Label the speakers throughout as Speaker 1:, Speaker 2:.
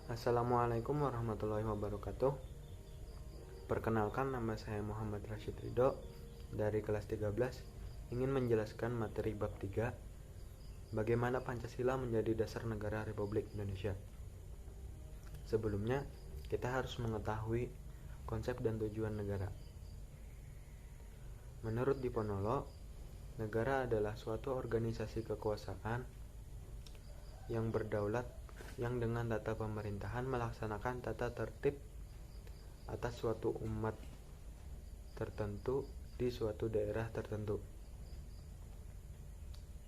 Speaker 1: Assalamualaikum warahmatullahi wabarakatuh. Perkenalkan, nama saya Muhammad Rashid Ridho dari kelas 13, ingin menjelaskan materi bab 3, bagaimana Pancasila menjadi dasar negara Republik Indonesia. Sebelumnya, kita harus mengetahui konsep dan tujuan negara. Menurut Diponolo, negara adalah suatu organisasi kekuasaan yang berdaulat yang dengan tata pemerintahan melaksanakan tata tertib atas suatu umat tertentu di suatu daerah tertentu.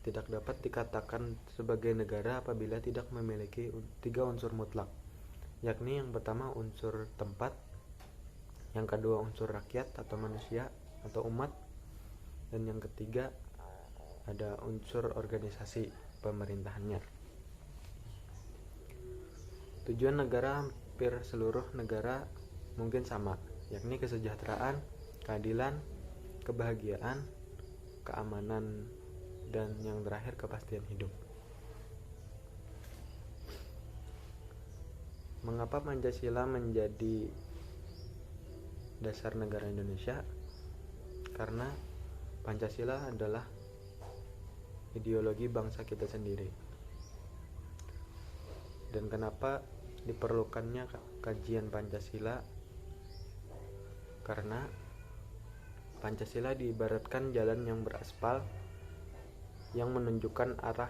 Speaker 1: Tidak dapat dikatakan sebagai negara apabila tidak memiliki 3 unsur mutlak, yakni yang pertama unsur tempat, yang kedua unsur rakyat atau manusia atau umat, dan yang ketiga ada unsur organisasi pemerintahannya. Tujuan negara hampir seluruh negara mungkin sama, yakni kesejahteraan, keadilan, kebahagiaan, keamanan, dan yang terakhir kepastian hidup. Mengapa Pancasila menjadi dasar negara Indonesia? Karena Pancasila adalah ideologi bangsa kita sendiri. Dan kenapa diperlukannya kajian Pancasila? Karena Pancasila diibaratkan jalan yang beraspal yang menunjukkan arah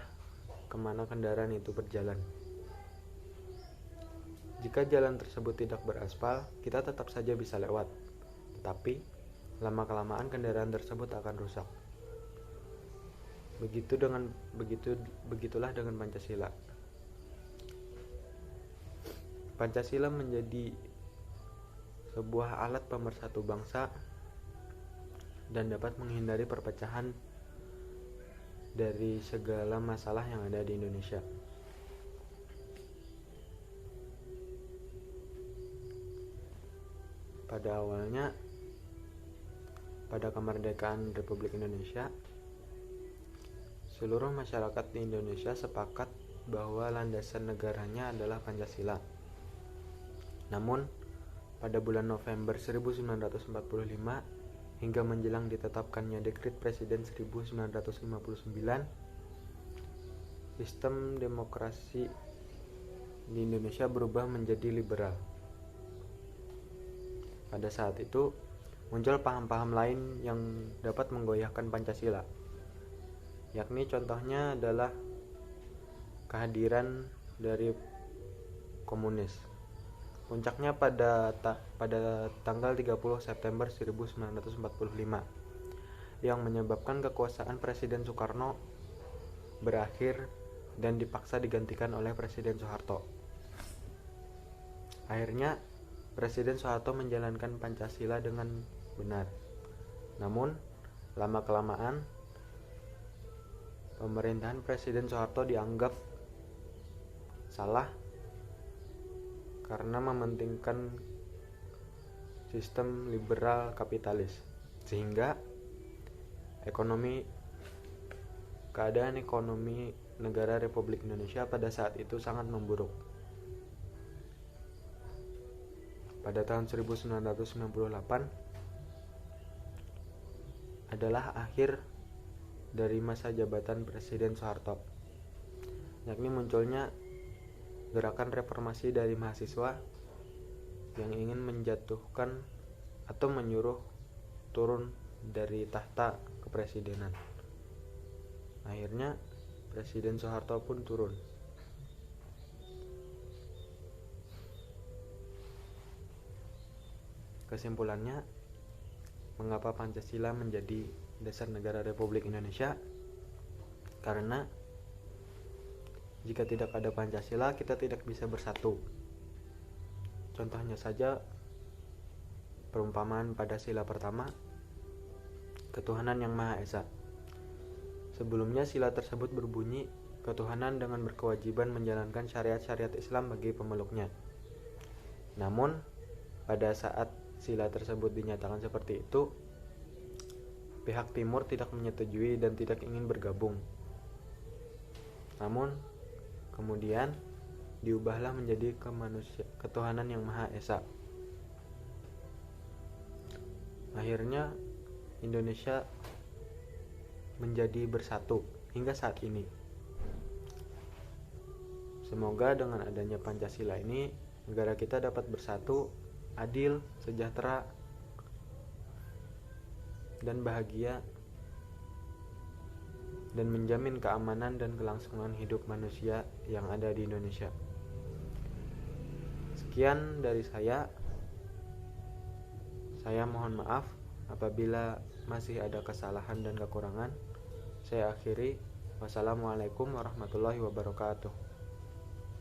Speaker 1: kemana kendaraan itu berjalan. Jika jalan tersebut tidak beraspal, kita tetap saja bisa lewat, tetapi lama-kelamaan kendaraan tersebut akan rusak. Begitulah dengan Pancasila. Pancasila menjadi sebuah alat pemersatu bangsa dan dapat menghindari perpecahan dari segala masalah yang ada di Indonesia. Pada awalnya, pada kemerdekaan Republik Indonesia, seluruh masyarakat di Indonesia sepakat bahwa landasan negaranya adalah Pancasila. Namun, pada bulan November 1945 hingga menjelang ditetapkannya Dekrit Presiden 1959, sistem demokrasi di Indonesia berubah menjadi liberal. Pada saat itu, muncul paham-paham lain yang dapat menggoyahkan Pancasila, yakni contohnya adalah kehadiran dari komunis. Puncaknya pada tanggal 30 September 1945 yang menyebabkan kekuasaan Presiden Soekarno berakhir dan dipaksa digantikan oleh Presiden Soeharto. Akhirnya Presiden Soeharto menjalankan Pancasila dengan benar. Namun, lama-kelamaan pemerintahan Presiden Soeharto dianggap salah karena mementingkan sistem liberal kapitalis, sehingga keadaan ekonomi negara Republik Indonesia pada saat itu sangat memburuk. Pada tahun 1998 adalah akhir dari masa jabatan Presiden Soeharto, yakni munculnya gerakan reformasi dari mahasiswa yang ingin menjatuhkan atau menyuruh turun dari tahta kepresidenan. Akhirnya Presiden Soeharto pun turun. Kesimpulannya, mengapa Pancasila menjadi dasar negara Republik Indonesia? Karena jika tidak ada Pancasila, kita tidak bisa bersatu. Contohnya saja, perumpamaan pada sila pertama, ketuhanan yang Maha Esa. Sebelumnya sila tersebut berbunyi, ketuhanan dengan berkewajiban menjalankan syariat-syariat Islam bagi pemeluknya. Namun, pada saat sila tersebut dinyatakan seperti itu, pihak timur tidak menyetujui dan tidak ingin bergabung. Namun, kemudian diubahlah menjadi ketuhanan yang Maha Esa. Akhirnya Indonesia menjadi bersatu hingga saat ini. Semoga dengan adanya Pancasila ini negara kita dapat bersatu, adil, sejahtera, dan bahagia, dan menjamin keamanan dan kelangsungan hidup manusia yang ada di Indonesia. Sekian dari saya. Saya mohon maaf apabila masih ada kesalahan dan kekurangan. Saya akhiri. Wassalamualaikum warahmatullahi wabarakatuh.